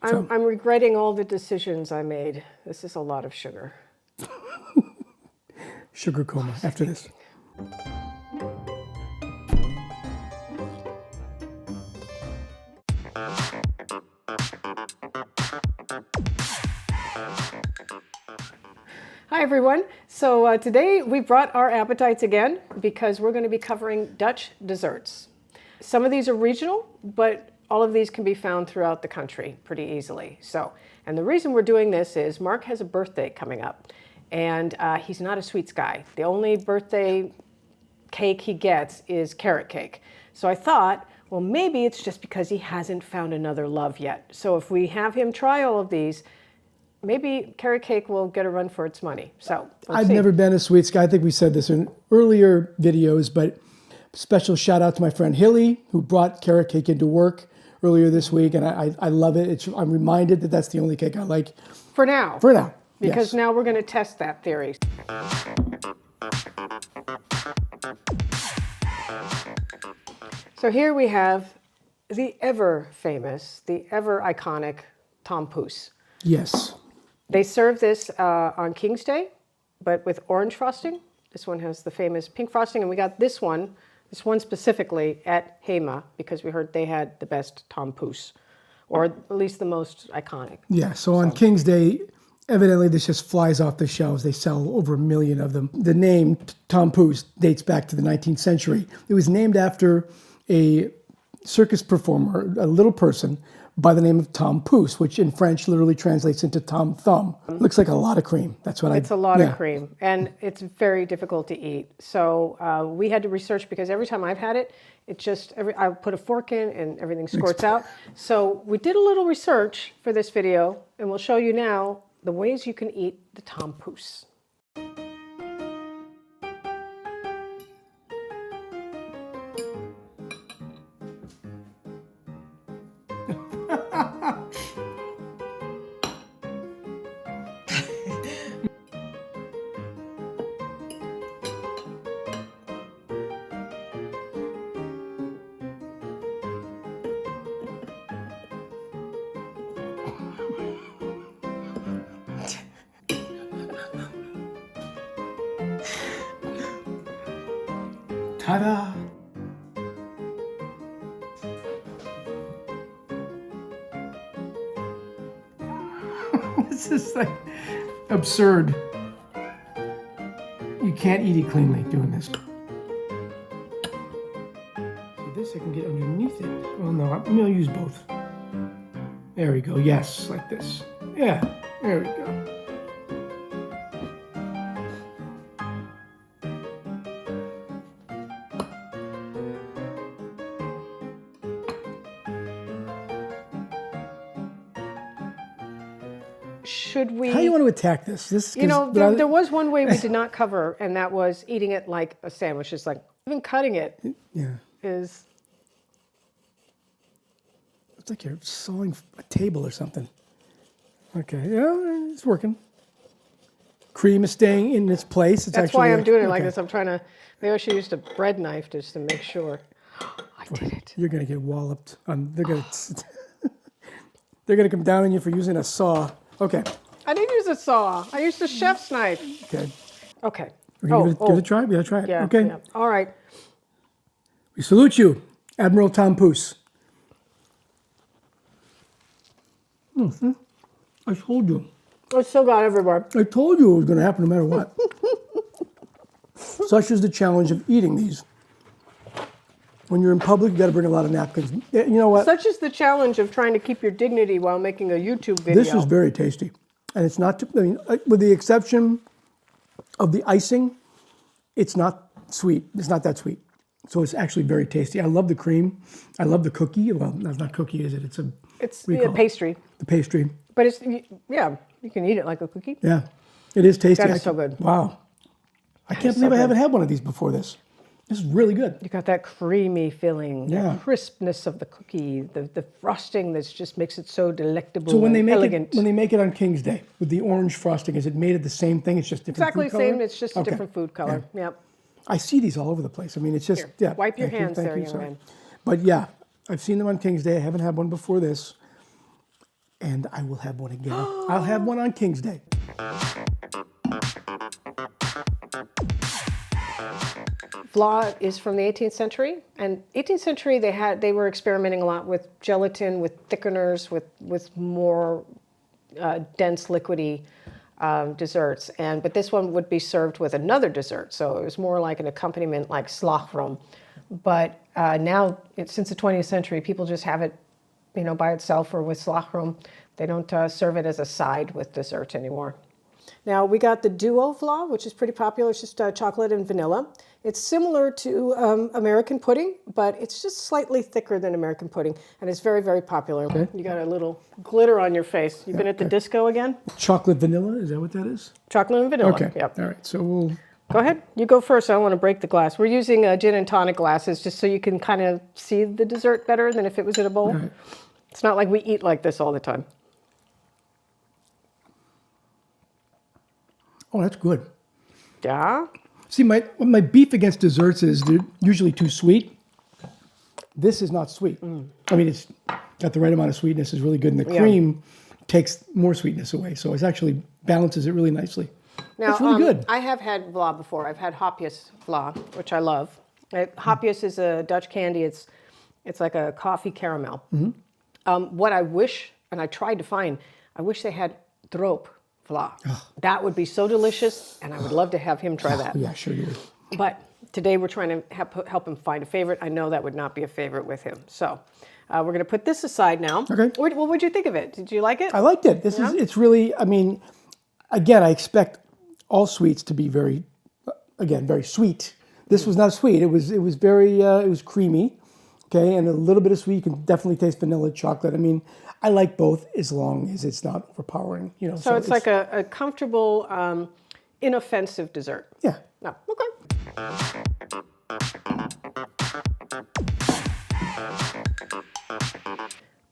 I'm regretting all the decisions I made. This is a lot of sugar. Sugar coma after this. Hi everyone. So today we brought our appetites again because we're going to be covering Dutch desserts. Some of these are regional, but all of these can be found throughout the country pretty easily. And the reason we're doing this is Mark has a birthday coming up, and he's not a sweets guy. The only birthday cake he gets is carrot cake. So I thought, well, maybe it's just because he hasn't found another love yet. So if we have him try all of these, maybe carrot cake will get a run for its money. So I've never been a sweets guy. I think we said this in earlier videos, but special shout out to my friend Hilly, who brought carrot cake into work earlier this week, and I love it. I'm reminded that that's the only cake I like. For now. For now. Because yes. Now we're going to test that theory. So here we have the ever famous, the ever iconic Tompouce. Yes. They serve this on King's Day, but with orange frosting. This one has the famous pink frosting, and we got this one specifically at Hema because we heard they had the best Tompouce, or at least the most iconic. Yeah, so on King's Day, evidently this just flies off the shelves. They sell over 1 million of them. The name Tompouce dates back to the 19th century. It was named after a circus performer, a little person, by the name of Tompouce, which in French literally translates into Tom Thumb. Looks like a lot of cream. That's what It's a lot of cream, and it's very difficult to eat. So we had to research because every time I've had it, I put a fork in and everything squirts out. So we did a little research for this video, and we'll show you now the ways you can eat the Tompouce. Ta-da! This is like absurd. You can't eat it cleanly doing this. See this, I can get underneath it. Well, no, I'm gonna use both. There we go, yes, like this. Yeah, there we go. Should we? How do you want to attack this? There was one way we did not cover, and that was eating it like a sandwich. Just like even cutting it is. It's like you're sawing a table or something. Okay, yeah, it's working. Cream is staying in its place. That's why I'm doing it like this. I'm trying to. Maybe I should use a bread knife just to make sure. I did it. You're gonna get walloped. They're gonna come down on you for using a saw. Okay. I didn't use a saw. I used a chef's knife. Okay. Okay. We're gonna give it a try? We gotta try it. Yeah. Okay. Yeah. All right. We salute you, Admiral Tompouce. Mm-hmm. I told you. I still got everywhere. I told you it was gonna happen no matter what. Such is the challenge of eating these. When you're in public, you got to bring a lot of napkins. You know what? Such is the challenge of trying to keep your dignity while making a YouTube video. This is very tasty. And it's not, with the exception of the icing, it's not sweet. It's not that sweet. So it's actually very tasty. I love the cream. I love the cookie. Well, that's not cookie, is it? It's a pastry. The pastry. But you can eat it like a cookie. Yeah, it is tasty. That is so good. Wow. I can't believe I haven't had one of these before this. This is really good. You got that creamy filling, Yeah. the crispness of the cookie, the frosting that just makes it so delectable So when they and make elegant. when they make it on King's Day with the orange frosting, is it made of the same thing? It's just different Exactly food the color? same, it's just a different food color. Yeah. Yep. I see these all over the place. I mean, it's just, Here, wipe your hands there, young sorry. man. But yeah, I've seen them on King's Day. I haven't had one before this. and I will have one again. I'll have one on King's Day. Vlaai is from the 18th century, and 18th century they were experimenting a lot with gelatin, with thickeners, with more dense liquidy desserts. But this one would be served with another dessert, so it was more like an accompaniment, like slagroom. But now, since the 20th century, people just have it, by itself or with slagroom. They don't serve it as a side with dessert anymore. Now we got the duo Vlaai, which is pretty popular. It's just chocolate and vanilla. It's similar to American pudding, but it's just slightly thicker than American pudding, and it's very, very popular. Okay. You got a little glitter on your face. You've been at the disco again? Chocolate vanilla, is that what that is? Chocolate and vanilla. Okay. Yep. All right. So we'll go ahead. You go first. I don't want to break the glass. We're using gin and tonic glasses just so you can kind of see the dessert better than if it was in a bowl. All right. It's not like we eat like this all the time. Oh, that's good. Yeah. See, my beef against desserts is they're usually too sweet. This is not sweet. I mean, it's got the right amount of sweetness. It's really good, and the cream takes more sweetness away. So it actually balances it really nicely. Now, it's really good. I have had Vlaai before. I've had hopjes Vlaai, which I love. Hopjes is a Dutch candy. It's like a coffee caramel. What I wish, and I tried to find, I wish they had droop Vlaai. That would be so delicious, and I would love to have him try that. Yeah, sure you would. But today we're trying to help him find a favorite. I know that would not be a favorite with him. So we're going to put this aside now. Okay. What did you think of it? Did you like it? I liked it. It's really, I mean, again, I expect all sweets to be very sweet. This was not sweet. It was very, it was creamy, okay, and a little bit of sweet. You can definitely taste vanilla, chocolate. I mean, I like both as long as it's not overpowering, So it's like a comfortable, inoffensive dessert. Yeah. No. Okay.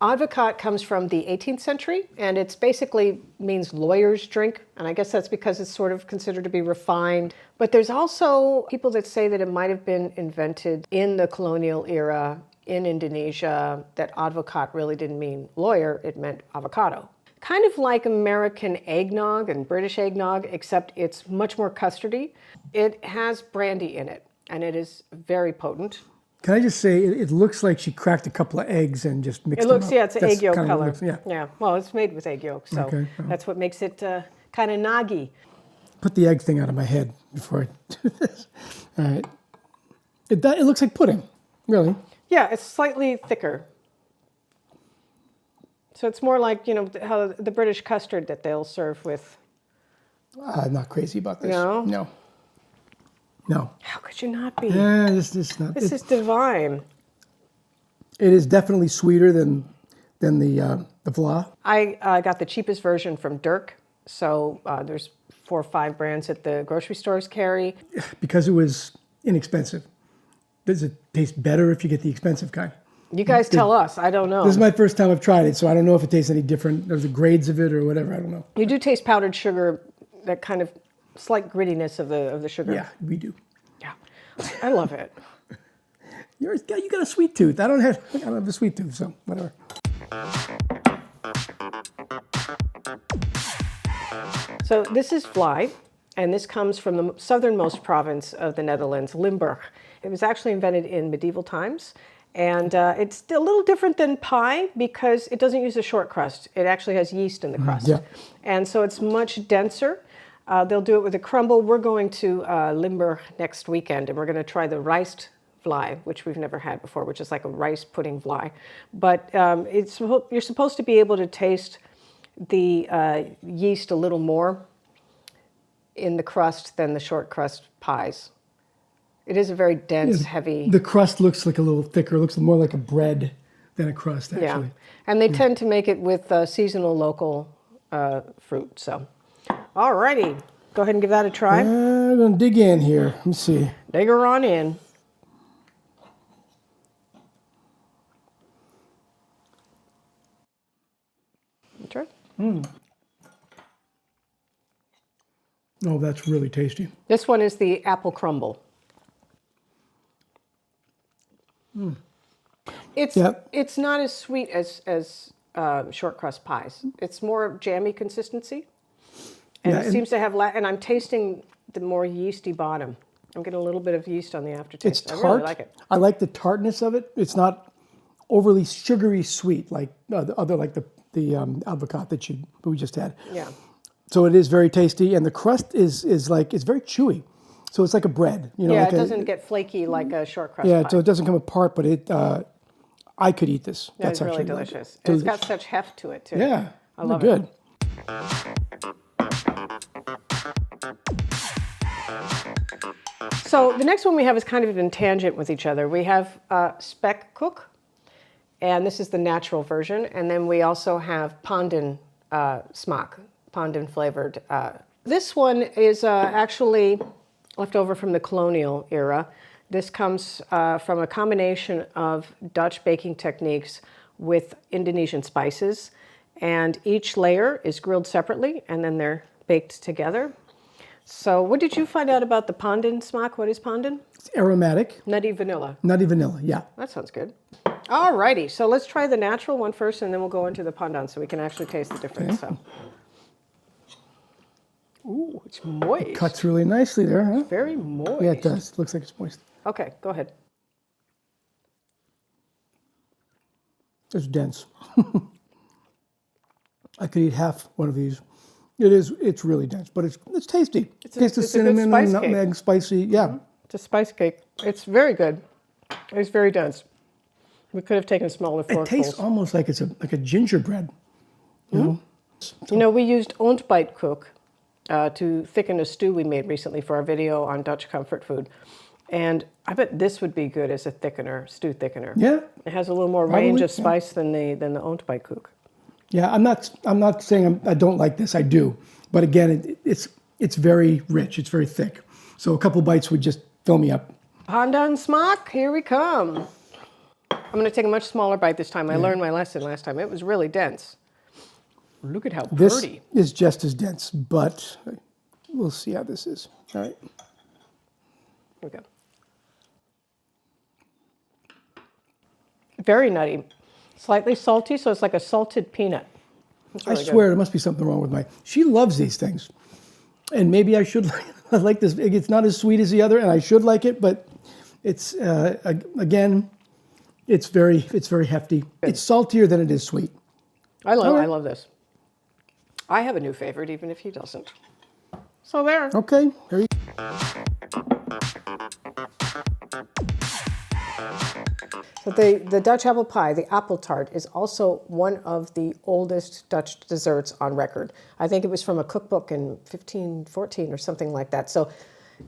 Advocaat comes from the 18th century, and it's basically means lawyer's drink, and I guess that's because it's sort of considered to be refined. But there's also people that say that it might have been invented in the colonial era in Indonesia, that advocaat really didn't mean lawyer, it meant avocado. Kind of like American eggnog and British eggnog, except it's much more custardy. It has brandy in it, and it is very potent. Can I just say, it looks like she cracked a couple of eggs and just mixed them up. Yeah, it's an egg yolk color. Yeah. Well, it's made with egg yolk, so that's what makes it kind of naggy. Put the egg thing out of my head before I do this. All right. It looks like pudding, really. Yeah, it's slightly thicker. So it's more like, how the British custard that they'll serve with. I'm not crazy about this. No? No. How could you not be? Yeah, this is divine. It is definitely sweeter than the Vlaai. I got the cheapest version from Dirk. So there's 4 or 5 brands that the grocery stores carry. Because it was inexpensive. Does it taste better if you get the expensive kind? You guys tell us. I don't know. This is my first time I've tried it, so I don't know if it tastes any different. There's the grades of it or whatever. I don't know. You do taste powdered sugar, that kind of slight grittiness of the sugar. Yeah, we do. Yeah, I love it. You got a sweet tooth. I don't have a sweet tooth, so whatever. So this is Vlaai, and this comes from the southernmost province of the Netherlands, Limburg. It was actually invented in medieval times, and it's a little different than pie because it doesn't use a short crust. It actually has yeast in the crust, and so it's much denser. They'll do it with a crumble. We're going to Limburg next weekend, and we're going to try the riced Vlaai, which we've never had before, which is like a rice pudding Vlaai. But you're supposed to be able to taste the yeast a little more in the crust than the short crust pies. It is a very dense, heavy... The crust looks like a little thicker. It looks more like a bread than a crust, actually. Yeah, and they tend to make it with seasonal local fruit, so... All righty. Go ahead and give that a try. I'm going to dig in here. Let me see. Dig her on in. Try. Oh, that's really tasty. This one is the apple crumble. It's not as sweet as short crust pies. It's more jammy consistency, and Yeah, it seems to have, and I'm tasting the more yeasty bottom. I'm getting a little bit of yeast on the aftertaste. It's I tart. really like it. I like the tartness of it. It's not overly sugary sweet like the other, like the Advocaat that we just had. Yeah. So it is very tasty, and the crust is like, it's very chewy. So it's like a bread, you know. Yeah, like it doesn't get flaky like a short crust Yeah, pie. so it doesn't come apart, but it. I could eat this. Yeah, That's it's really actually delicious. And it's got such heft to it too. Yeah, I love good. it. So the next one we have is kind of in tangent with each other. We have Spekkoek, and this is the natural version. And then we also have Pandensmaak, pandan flavored. This one is actually left over from the colonial era. This comes from a combination of Dutch baking techniques with Indonesian spices. And each layer is grilled separately, and then they're baked together. So what did you find out about the Pandensmaak? What is pandan? It's aromatic. Nutty vanilla. Nutty vanilla, yeah. That sounds good. All righty, so let's try the natural one first, and then we'll go into the pandan so we can actually taste the difference. Okay. So. Ooh, it's moist. Cuts really nicely there, huh? Very moist. Yeah, it does. Looks like it's moist. Okay, go ahead. It's dense. I could eat half one of these. It's really dense, but it's tasty. It's the cinnamon spice and nutmeg, cake. spicy. Yeah. It's a spice cake. It's very good. It's very dense. We could have taken smaller forkfuls. It tastes almost like it's like a gingerbread. You know? You know, we used Untitled to thicken a stew we made recently for our video on Dutch comfort food. And I bet this would be good as a thickener, stew thickener. Yeah. It has a little more Probably, range of spice than the Untitled. Yeah, I'm not saying I don't like this. I do, but again, it's very rich. It's very thick. So a couple bites would just fill me up. Pandensmaak, here we come. I'm going to take a much smaller bite this time. I learned my lesson last time. It was really dense. Look at how This pretty. is just as dense, but we'll see how this is. All right. Here we go. Very nutty. Slightly salty, so it's like a salted peanut. It's really I swear there must be something wrong with she loves these things. And maybe I should like this. It's not as sweet as the other, and I should like it, but it's, again, it's very hefty. Good. It's saltier than it is sweet. I love this. I have a new favorite, even if he doesn't. So there. Okay, here you So the Dutch apple pie, the Appeltaart, is also one of the oldest Dutch desserts on record. I think it was from a cookbook in 1514 or something like that. So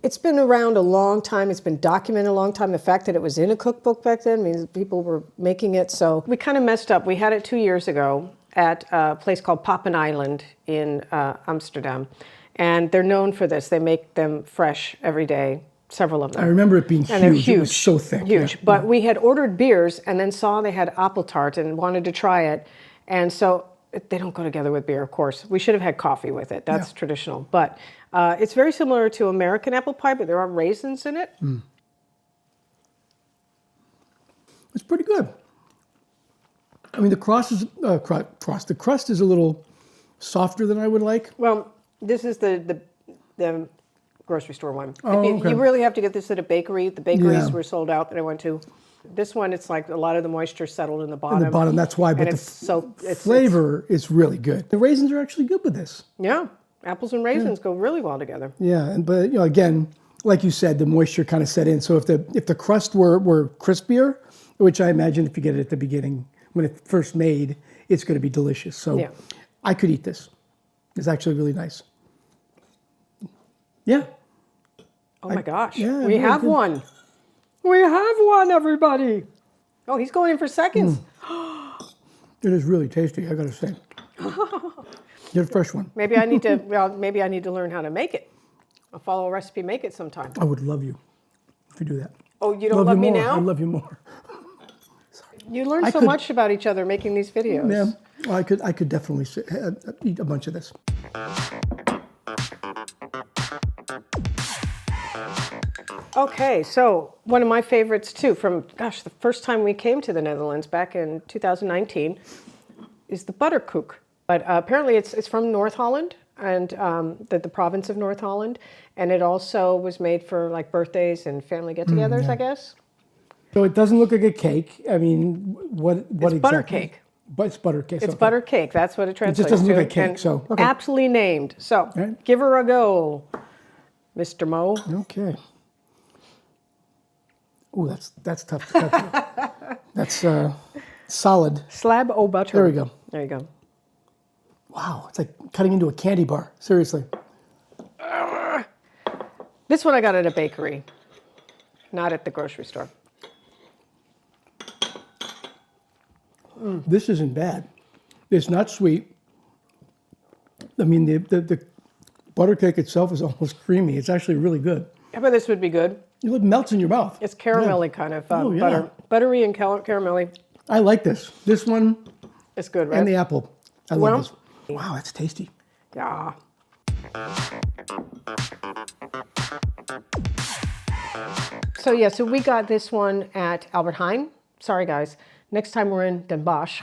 it's been around a long time. It's been documented a long time. The fact that it was in a cookbook back then means people were making it. So we kind of messed up. We had it 2 years ago at a place called Papen Island in Amsterdam. And they're known for this. They make them fresh every day. Several of them. I remember it being huge. And they're huge. It was so thick. Huge. Yeah. But we had ordered beers and then saw they had Appeltaart and wanted to try it. And so they don't go together with beer, of course. We should have had coffee with it. That's traditional. But it's very similar to American apple pie, but there are raisins in it. It's pretty good. I mean, the crust is a little softer than I would like. Well, this is the grocery store one. Oh, You okay. really have to get this at a bakery. The bakeries Yeah. were sold out that I went to. This one, it's like a lot of the moisture settled in the bottom. In the bottom, that's why. But And the it's flavor is really good. The raisins are actually good with this. Yeah, apples and raisins go really well together. Yeah, but again, like you said, the moisture kind of set in. So if the crust were crispier, which I imagine if you get it at the beginning when it's first made, it's going to be delicious. So Yeah. I could eat this. It's actually really nice. Yeah. Oh my gosh, yeah, we really have good. one. We have one, everybody. Oh, he's going in for seconds. It is really tasty, I got to say. Get a fresh one. Maybe I need to learn how to make it. I'll follow a recipe, make it sometime. I would love you if you do that. Oh, you don't love me you more. now? I love you more. You learn I so could- much about each other making these videos. Yeah, well, I could definitely eat a bunch of this. Okay, so one of my favorites too from, the first time we came to the Netherlands back in 2019 is the Boterkoek. But apparently it's from North Holland and the province of North Holland. And it also was made for like birthdays and family get-togethers, I guess. So it doesn't look like a cake. I mean, what It's exactly? butter cake. But it's butter cake. It's butter cake. That's what it translates to. It just doesn't look like cake, and so, okay. aptly named. So Right. give her a go, Mr. Mo. Okay. Oh, that's tough to cut. That's solid. Slab o' butter. There we go. There you go. Wow, it's like cutting into a candy bar. Seriously. This one I got at a bakery, not at the grocery store. This isn't bad. It's not sweet. I mean, the butter cake itself is almost creamy. It's actually really good. How about this would be good? It melts in your mouth. It's caramelly kind of Oh, yeah. butter. Buttery and caramelly. I like this. This one It's good, right? and the apple. I Well- love this. Wow, that's tasty. Yeah. So we got this one at Albert Heijn. Sorry, guys. Next time we're in Den Bosch,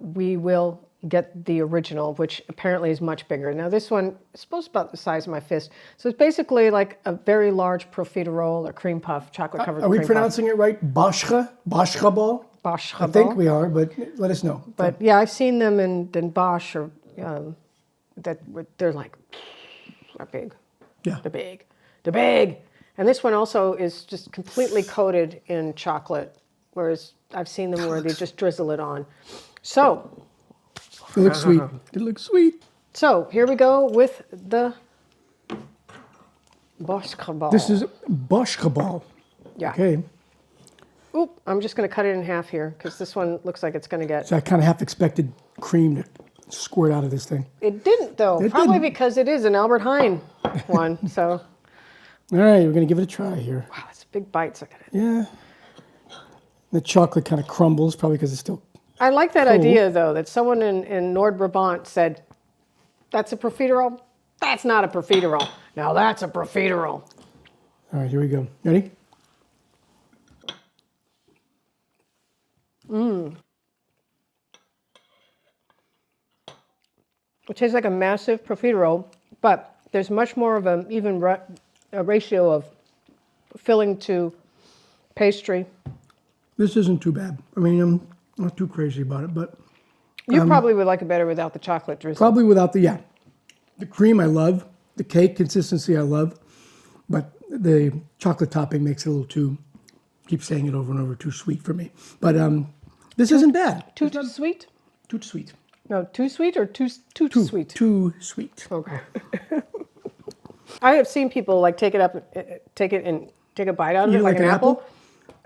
we will get the original, which apparently is much bigger. Now this one is supposed to be about the size of my fist. So it's basically like a very large profiterole or cream puff, chocolate covered Are we cream pronouncing it right? Bossche? Bossche Bol? puff. Bossche I Bol. think we are, but let us know. But yeah, I've seen them in Den Bosch, or they're like, they're big. Yeah. They're big. They're big. And this one also is just completely coated in chocolate, whereas I've seen them where they just drizzle it on. So, It looks sweet. It looks sweet. so here we go with the Bossche Bol. This is Bossche Bol. Yeah. Okay. Oop, I'm just going to cut it in half here because this one looks like it's going to get... So I kind of half expected cream to squirt out of this thing. It didn't, though. It Probably didn't. because it is an Albert Heijn one. So, All right, we're going to give it a try here. wow, it's big bites. Look at it. Yeah. The chocolate kind of crumbles, probably because it's still... I like that Cool. idea, though, that someone in Nord Brabant said, that's a profiterole? That's not a profiterole. Now that's a profiterole. All right, here we go. Ready? It tastes like a massive profiterole, but there's much more of an even a ratio of filling to pastry. This isn't too bad. I mean, I'm not too crazy about it, but You probably would like it better without the chocolate drizzle. probably without the cream I love, the cake consistency I love, but the chocolate topping makes it a little too, keep saying it over and over, too sweet for me. But this isn't bad. Too sweet? Too sweet. No, too sweet or too sweet? Too sweet. Okay. I have seen people like take it and take a bite out of You it like an apple.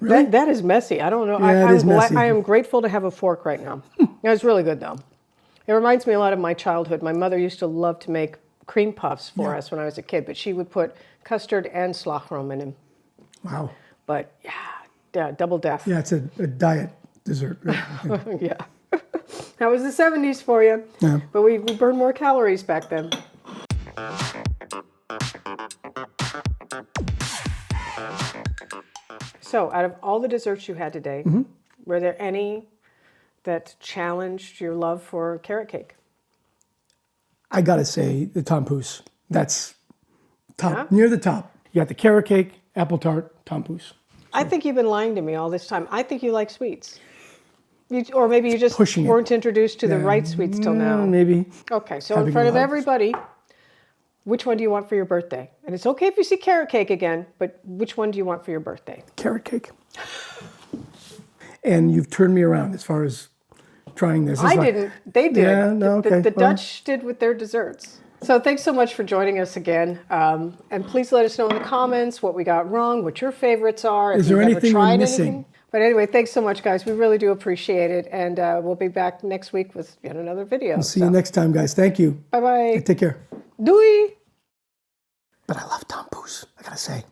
Really? That is messy. I don't know. Yeah, it is messy. I am grateful to have a fork right now. It's really good though. It reminds me a lot of my childhood. My mother used to love to make cream puffs for us when I was a kid, but she would put custard and slagroom in them. Wow. But yeah, double death. Yeah, it's a diet dessert. Right? Yeah. That was the 70s for you. Yeah. But we burned more calories back then. So, out of all the desserts you had today, were there any that challenged your love for carrot cake? I gotta say the Tompouce. That's top, near the top. You got the carrot cake, Appeltaart, Tompouce. I think you've been lying to me all this time. I think you like sweets. Or maybe you just Pushing it. weren't introduced to the right sweets till now. Maybe. Okay, so in Having front of loves. everybody, which one do you want for your birthday? And it's okay if you see carrot cake again, but which one do you want for your birthday? Carrot cake. And you've turned me around as far as trying this. It's I like- didn't. They did. Yeah, no, The okay, well. Dutch did with their desserts. So thanks so much for joining us again. And please let us know in the comments what we got wrong, what your favorites are. If Is there you've ever anything we're tried missing? anything. But anyway, thanks so much, guys. We really do appreciate it. And we'll be back next week with yet another video. See you next time, guys. Thank you. Bye-bye. Take care. Doei. But I love Tompouce, I gotta say.